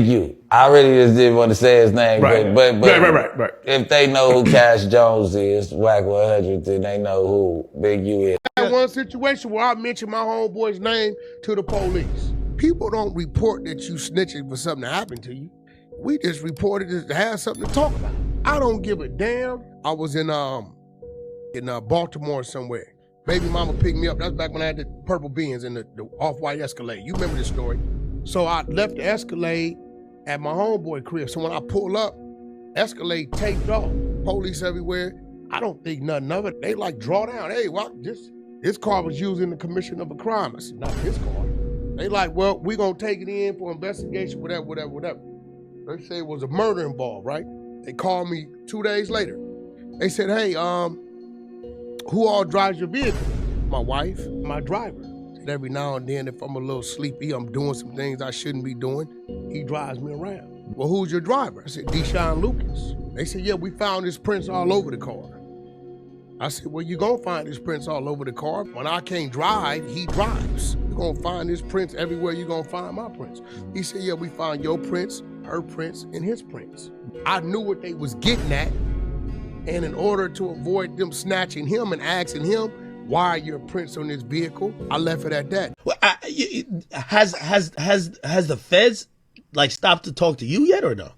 You. I really just didn't want to say his name, right. but Right. If they know who Cash Jones is, Wack 100, then they know who Big U is. I had one situation where I mentioned my homeboy's name to the police. People don't report that you snitching for something that happened to you. We just reported it to have something to talk about. I don't give a damn. I was in Baltimore somewhere. Baby mama picked me up. That's back when I had the purple beans and the off-white Escalade. You remember this story. So I left the Escalade at my homeboy crib. So when I pull up, Escalade taped off. Police everywhere. I don't think nothing of it. They like draw down. Hey, well, this car was used in the commission of a crime. I said, not this car. They like, well, we gonna take it in for investigation, whatever. They say it was a murder involved, right? They called me 2 days later. They said, hey, who all drives your vehicle? My wife, my driver. And every now and then, if I'm a little sleepy, I'm doing some things I shouldn't be doing, he drives me around. Well, who's your driver? I said, Deshaun Lucas. They said, yeah, we found his prints all over the car. I said, well, you're gonna find his prints all over the car. When I can't drive, he drives. You're gonna find his prints everywhere you're gonna find my prints. He said, yeah, we found your prints, her prints, and his prints. I knew what they was getting at, and in order to avoid them snatching him and asking him, why are your prints on this vehicle? I left it at that. Well, has the feds like stopped to talk to you yet or no?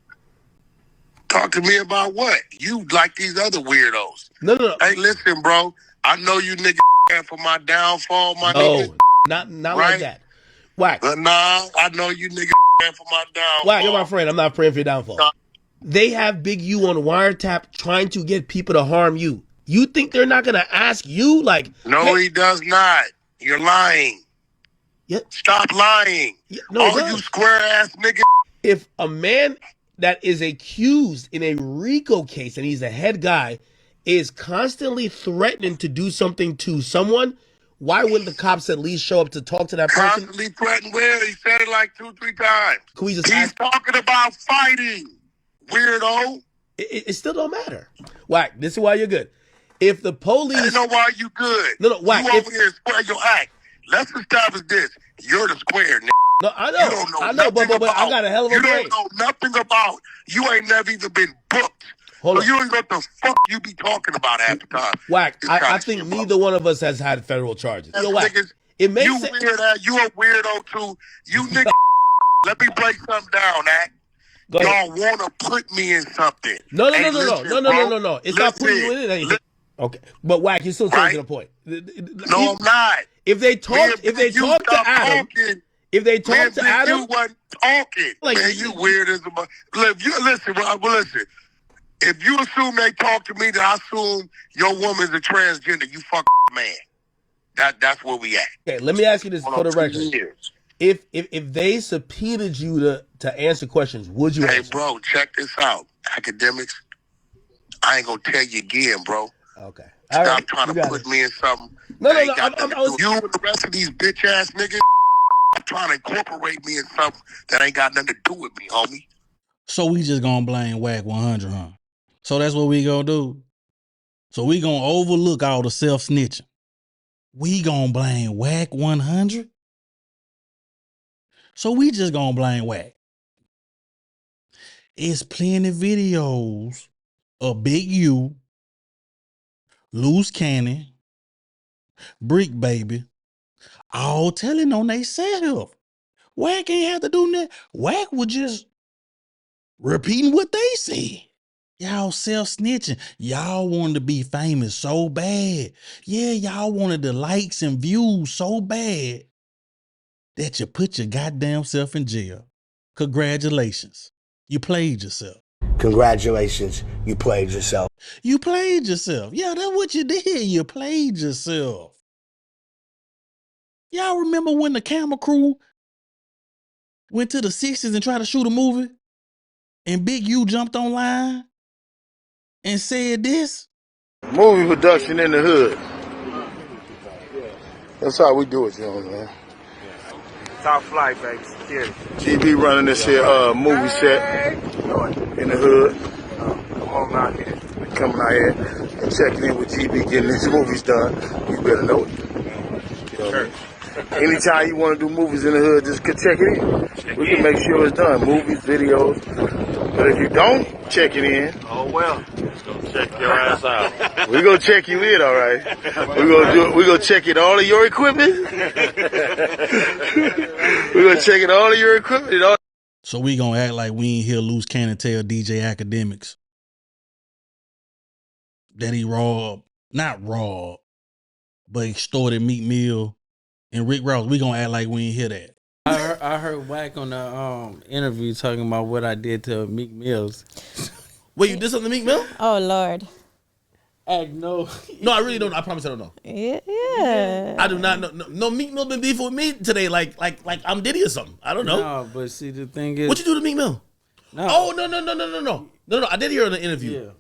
Talk to me about what? You like these other weirdos. No. Hey, listen, bro. I know you niggas for my downfall, my nigga. Not right? like that. Wack. But nah, I know you niggas for my downfall. Wack, you're my friend. I'm not praying for your downfall. They have Big U on wiretap trying to get people to harm you. You think they're not gonna ask you? Like, no, hey, he does not. You're lying. Yeah. Stop lying. Yeah, no, all you square ass niggas. If a man that is accused in a RICO case and he's the head guy is constantly threatening to do something to someone, why wouldn't the cops at least show up to talk to that person? Constantly threatening where? He said it like 2-3 times. Can we just He's talking about fighting, weirdo. It still don't matter. Wack, this is why you're good. If the police... I know why you good. No, Wack. You over here square your act. Let's establish this. You're the square, nigga. No, I know. You don't know I know, but I got a hell of a brain. You don't know nothing about. You ain't never even been booked. Hold on. You don't know what the fuck you be talking about half the time. Wack, I think neither one of us has had federal charges. Yo, Wack, it makes sense. You a weirdo too. You nigga. Let me break something down, Act. Y'all want to put me in something. No. It's not putting you in anything. Okay, but Wack, you're still changing the point. No, I'm not. If they talk to Adam, you wasn't talking. Like, man, you weird as a... Listen. If you assume they talk to me, then I assume your woman's a transgender. You fuck man. That's where we at. Okay, let me ask you this for the record. If they subpoenaed you to answer questions, would you answer? Hey, bro, check this out. Academics, I ain't gonna tell you again, bro. Okay. Stop trying to put me in something. No. You and the rest of these bitch ass niggas trying to incorporate me in something that ain't got nothing to do with me, homie. So we just gonna blame Wack 100, huh? So that's what we gonna do. So we gonna overlook all the self-snitching. We gonna blame Wack 100? So we just gonna blame Wack. It's plenty videos of Big U, Loose Cannon, Bricc Baby, all telling on they self. Wack ain't have to do nothing. Wack was just repeating what they said. Y'all self-snitching. Y'all wanted to be famous so bad. Yeah, y'all wanted the likes and views so bad that you put your goddamn self in jail. Congratulations. You played yourself. Congratulations, you played yourself. You played yourself. Yeah, that's what you did. You played yourself. Y'all remember when the camera crew went to the 60s and tried to shoot a movie? And Big U jumped online and said this? Movie production in the hood. That's how we do it, you know, man. Top flight, baby. Security. GB running this here movie set in the hood. Come on out here. Coming out here and checking in with GB, getting these movies done. You better know it. You know what I mean? Anytime you want to do movies in the hood, just check it in. We can make sure it's done. Movies, videos. But if you don't check it in, Oh, well. Just gonna check your ass out. we gonna check you in, all right? We gonna check it all of your equipment. We gonna check it all of your equipment. And all. So we gonna act like we ain't hear Loose Cannon tell DJ Academics that he not robbed, but extorted Meek Mill and Rick Ross. We gonna act like we ain't hear that. I heard Wack on the interview talking about what I did to Meek Mills. Wait, you did something to Meek Mill? Oh Lord. No. No, I really don't. I promise I don't know. Yeah. I do not know. No, Meek Mill been beefing with me today, like I'm Diddy or something. I don't know. No, but see the thing is, What you do to Meek Mill? No. Oh no! I did hear in the interview. Yeah.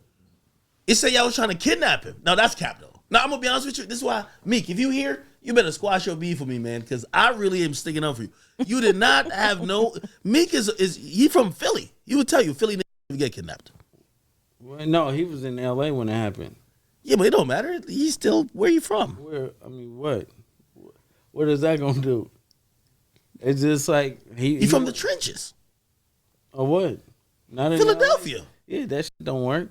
It said y'all was trying to kidnap him. No, that's cap though. Now I'm gonna be honest with you. This is why, Meek, if you here, you better squash your beef with me, man, because I really am sticking up for you. You did not have no. Meek is he from Philly? He would tell you Philly niggas get kidnapped. Well, no, he was in L.A. when it happened. Yeah, but it don't matter. He's still where you from? Where? I mean, what? What is that gonna do? It's just like he from the trenches. Or what? Not in Philadelphia. LA? Yeah, that shit don't work.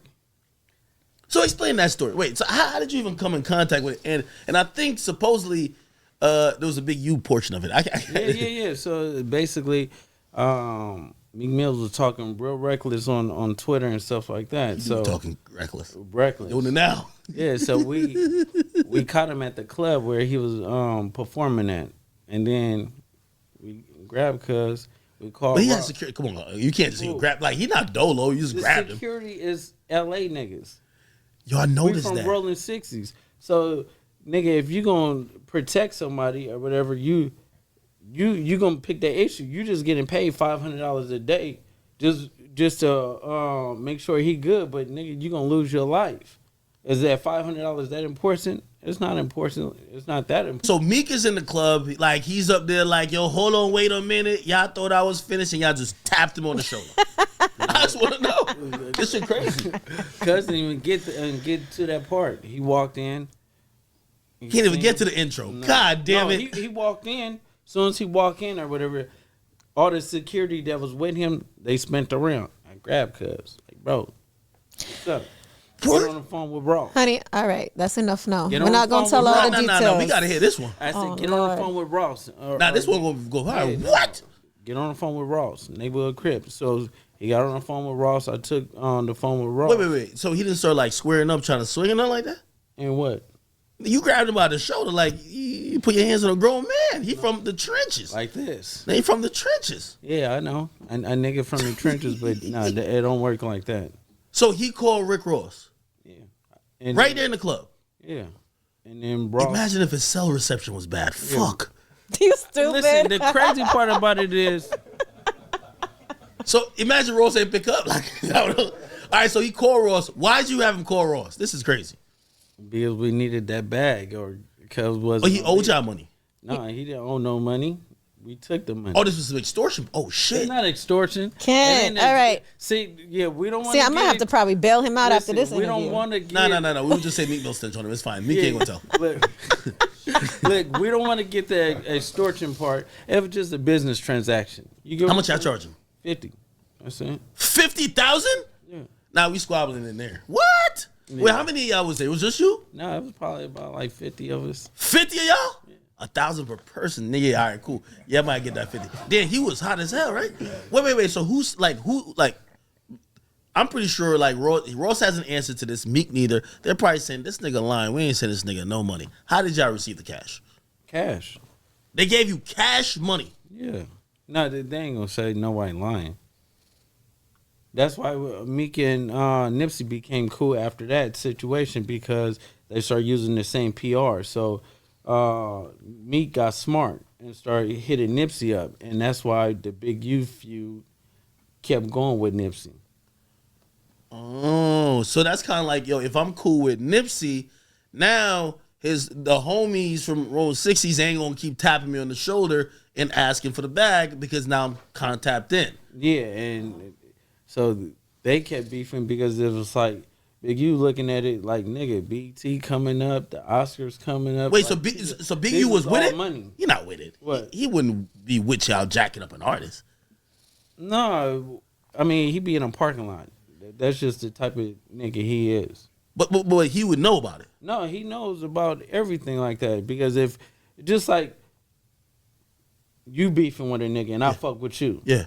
So explain that story. Wait, so how did you even come in contact with it? And I think supposedly there was a big you portion of it. Yeah. So basically, Meek Mills was talking real reckless on Twitter and stuff like that. So talking reckless. Reckless. Doing it now. Yeah, so we caught him at the club where he was performing at. And then we grabbed Cuz. We called. But he has security. Come on, you can't just grab. Like, he not dolo. You just grabbed him. Security is LA niggas. Yo, I noticed we that. from rolling 60s. So, nigga, if you gonna protect somebody or whatever, you gonna pick that issue. You just getting paid $500 a day just to make sure he good. But nigga, you gonna lose your life. Is that $500 that important? It's not important. It's not that important. So Meek is in the club, like he's up there, like, yo, hold on, wait a minute. Y'all thought I was finished, and y'all just tapped him on the shoulder. I just want to know. This shit crazy. Cuz didn't even get to that part. He walked in. He can't even get to the intro. No. God damn it. He walked in. As soon as he walked in or whatever, all the security that was with him, they spent around. I grabbed Cuz. Like, bro, what's up? Get on the phone with Ross. Honey, all right, that's enough. No, we're not going to tell all the details. No, we got to hear this one. I said, get on the phone with Ross. This one going to go high. What? Get on the phone with Ross, neighborhood Crip. So he got on the phone with Ross. I took on the phone with Ross. Wait. So he didn't start like squaring up, trying to swing or nothing like that? And what? You grabbed him by the shoulder, like you put your hands on a grown man. He from the trenches. Like this. They from the trenches. Yeah, I know. A nigga from the trenches, but no, it don't work like that. So he called Rick Ross. And right there in the club. Yeah. And then Ross. Imagine if his cell reception was bad. Yeah. Fuck. You stupid. Listen, the crazy part about it is. So imagine Ross ain't pick up. Like, all right, so he called Ross. Why'd you have him call Ross? This is crazy. Because we needed that bag, or because he owed y'all money. No, he didn't owe no money. We took the money. Oh, this was extortion. Oh shit! It's not extortion. All right. See, yeah, we don't want. See, I'm gonna have to probably bail him out after this interview. We don't want to. No. We would just say Meek Mill stench on him. It's fine. Meek ain't gonna tell. Look, we don't want to get the extortion part. It was just a business transaction. How much y'all charge him? 50. That's it. 50,000? Yeah. Nah, we squabbling in there. What? Yeah. Wait, how many of y'all was there? It was just you? No, it was probably about like 50 of us. 50 of y'all? Yeah. 1,000 per person, nigga. All right, cool. Yeah, I might get that 50. Then he was hot as hell, right? Wait. So who? I'm pretty sure like Ross has an answer to this. Meek neither. They're probably saying this nigga lying. We ain't send this nigga no money. How did y'all receive the cash? Cash. They gave you cash money. Yeah. No, they ain't gonna say nobody lying. That's why Meek and Nipsey became cool after that situation, because they started using the same PR. So Meek got smart and started hitting Nipsey up, and that's why the Big U feud kept going with Nipsey. Oh, so that's kind of like, yo, if I'm cool with Nipsey, now the homies from Roll 60s ain't gonna keep tapping me on the shoulder and asking for the bag, because now I'm kind of tapped in. Yeah, and so they kept beefing because it was like, Big U looking at it like, nigga, BT coming up, the Oscars coming up. Wait, like, so Big U was with it? Money. He not with it. What? He wouldn't be with y'all jacking up an artist. No, I mean, he be in a parking lot. That's just the type of nigga he is. But he would know about it. No, he knows about everything like that. Because if, just like you beefing with a nigga and I fuck with you. Yeah.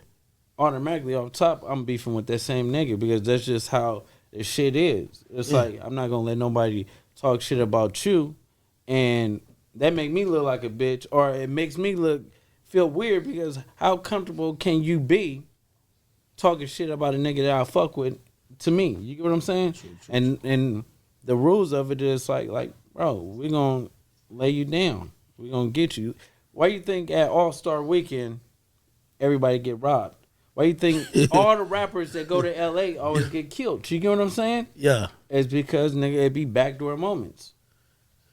Automatically off top, I'm beefing with that same nigga because that's just how the shit is. It's like, I'm not going to let nobody talk shit about you. And that make me look like a bitch. Or it makes me feel weird because how comfortable can you be talking shit about a nigga that I fuck with to me? You get what I'm saying? True. And the rules of it is like, bro, we gonna lay you down. We gonna get you. Why you think at All-Star Weekend everybody get robbed? Why you think all the rappers that go to LA always get killed? You get what I'm saying? Yeah. It's because nigga it be backdoor moments.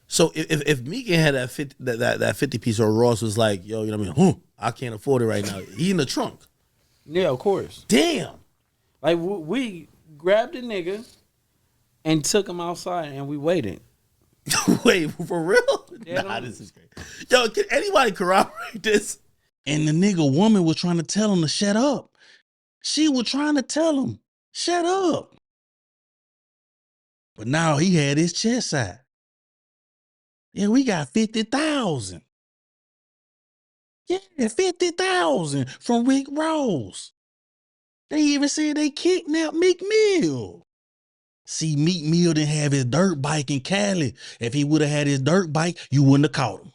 So if Megan had that 50 piece or Ross was like, yo, you know what I mean? I can't afford it right now. He in the trunk. Yeah, of course. Damn. Like we grabbed a nigga and took him outside and we waited. Wait, for real? Nah, this is great. Yo, can anybody corroborate this? And the nigga woman was trying to tell him to shut up. She was trying to tell him, shut up. But now he had his chest out. Yeah, we got 50,000. Yeah, 50,000 from Rick Ross. They even said they kidnapped Meek Mill. See, Meek Mill didn't have his dirt bike in Cali. If he would have had his dirt bike, you wouldn't have caught him.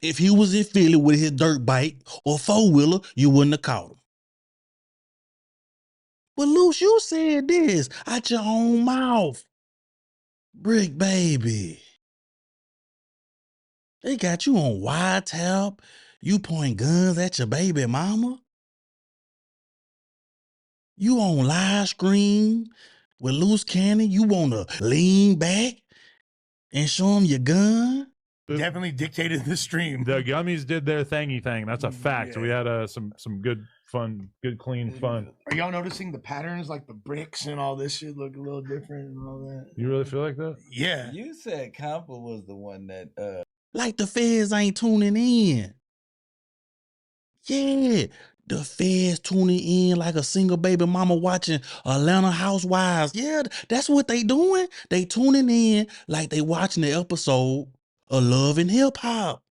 If he was in Philly with his dirt bike or four-wheeler, you wouldn't have caught him. But Luce, you said this out your own mouth. Bricc, baby. They got you on wiretap. You point guns at your baby mama. You on live screen with loose cannon. You want to lean back and show them your gun. Definitely dictated the stream. The gummies did their thingy thing. That's a fact. Yeah. We had some good fun, good clean fun. Are y'all noticing the patterns, like the bricks and all this shit look a little different and all that? You really feel like that? Yeah. You said Compa was the one that like the feds ain't tuning in. Yeah, the feds tuning in like a single baby mama watching Atlanta Housewives. Yeah, that's what they doing. They tuning in like they watching the episode of Love and Hip Hop.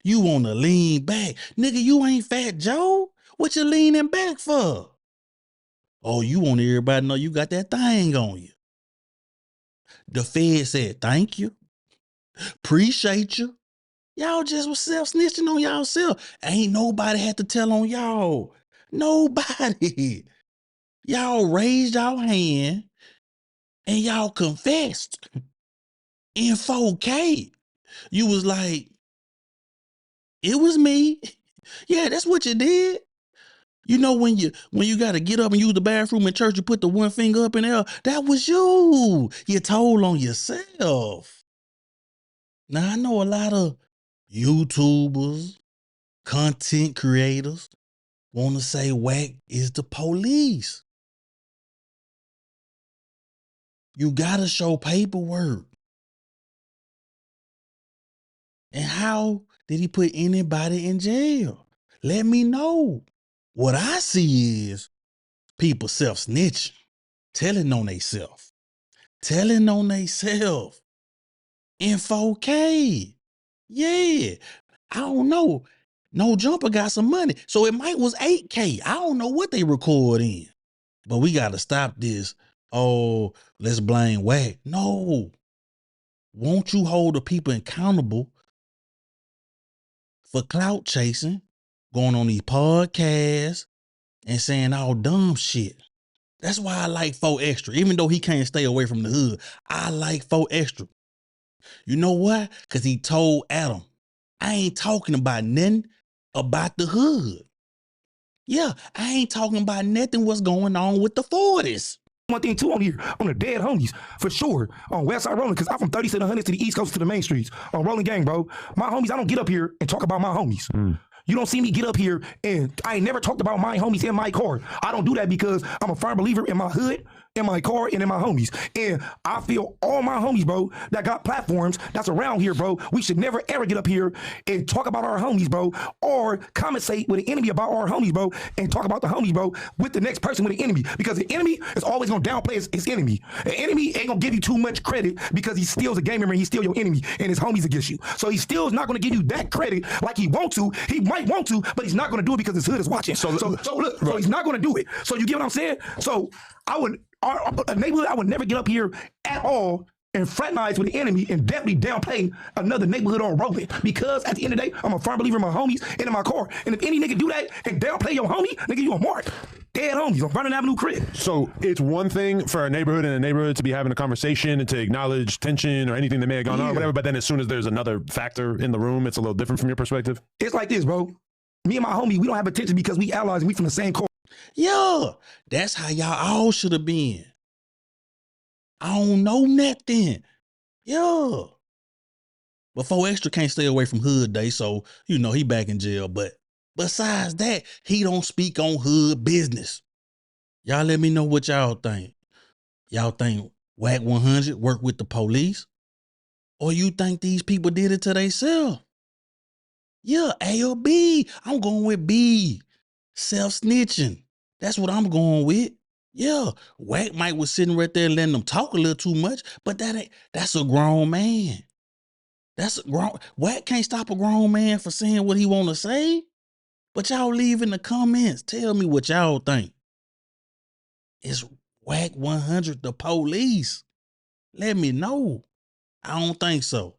You want to lean back. Nigga, you ain't Fat Joe. What you leaning back for? Oh, you want everybody to know you got that thing on you. The Fed said, thank you. Appreciate you. Y'all just was self-snitching on y'all self. Ain't nobody had to tell on y'all. Nobody. Y'all raised y'all hand and y'all confessed in 4K. You was like, it was me. Yeah, that's what you did. You know when you got to get up and use the bathroom in church, you put the one finger up in there. That was you. You told on yourself. Now, I know a lot of YouTubers, content creators want to say Wack is the police. You got to show paperwork. And how did he put anybody in jail? Let me know. What I see is people self-snitching, telling on themselves in 4K. Yeah, I don't know. No Jumper got some money, so it might was 8K. I don't know what they record in, but we got to stop this. Oh, let's blame Wack. No, won't you hold the people accountable for clout chasing, going on these podcasts and saying all dumb shit? That's why I like 4 Extra. Even though he can't stay away from the hood, I like 4 Extra. You know why? Because he told Adam, I ain't talking about nothing about the hood. Yeah, I ain't talking about nothing what's going on with the 40s. One thing too on here, on the dead homies, for sure, on Westside Rolling, because I'm from 3700 to the East Coast to the main streets, on Rolling Gang, bro. My homies, I don't get up here and talk about my homies. You don't see me get up here and I ain't never talked about my homies in my car. I don't do that because I'm a firm believer in my hood. in my car and in my homies. And I feel all my homies, bro, that got platforms that's around here, bro, we should never ever get up here and talk about our homies, bro, or conversate with the enemy about our homies, bro, and talk about the homies, bro, with the next person with the enemy. Because the enemy is always gonna downplay his enemy. The enemy ain't gonna give you too much credit because he steals a game member and he steal your enemy and his homies against you. So he still is not gonna give you that credit like he want to. He might want to, but he's not gonna do it because his hood is watching. So look, so he's not gonna do it. So you get what I'm saying? So a neighborhood, I would never get up here at all and fraternize with the enemy and definitely downplay another neighborhood on rolling. Because at the end of the day, I'm a firm believer in my homies and in my car. And if any nigga do that and downplay your homie, nigga, you a mark. Dead homies on Vernon Avenue crib. So it's one thing for a neighborhood to be having a conversation and to acknowledge tension or anything that may have gone on or whatever, but then as soon as there's another factor in the room, it's a little different from your perspective? It's like this, bro. Me and my homie, we don't have attention because we allies and we from the same core. Yeah, that's how y'all all should have been. I don't know nothing. Yeah. But 4 Extra can't stay away from Hood Day, so, you know, he back in jail. But besides that, he don't speak on hood business. Y'all let me know what y'all think. Y'all think Wack 100 work with the police? Or you think these people did it to themselves? Yeah, A or B. I'm going with B. Self-snitching. That's what I'm going with. Yeah, Wack might was sitting right there letting them talk a little too much, but that's a grown man. Wack can't stop a grown man for saying what he want to say. But y'all leave in the comments. Tell me what y'all think. Is Wack 100 the police? Let me know. I don't think so.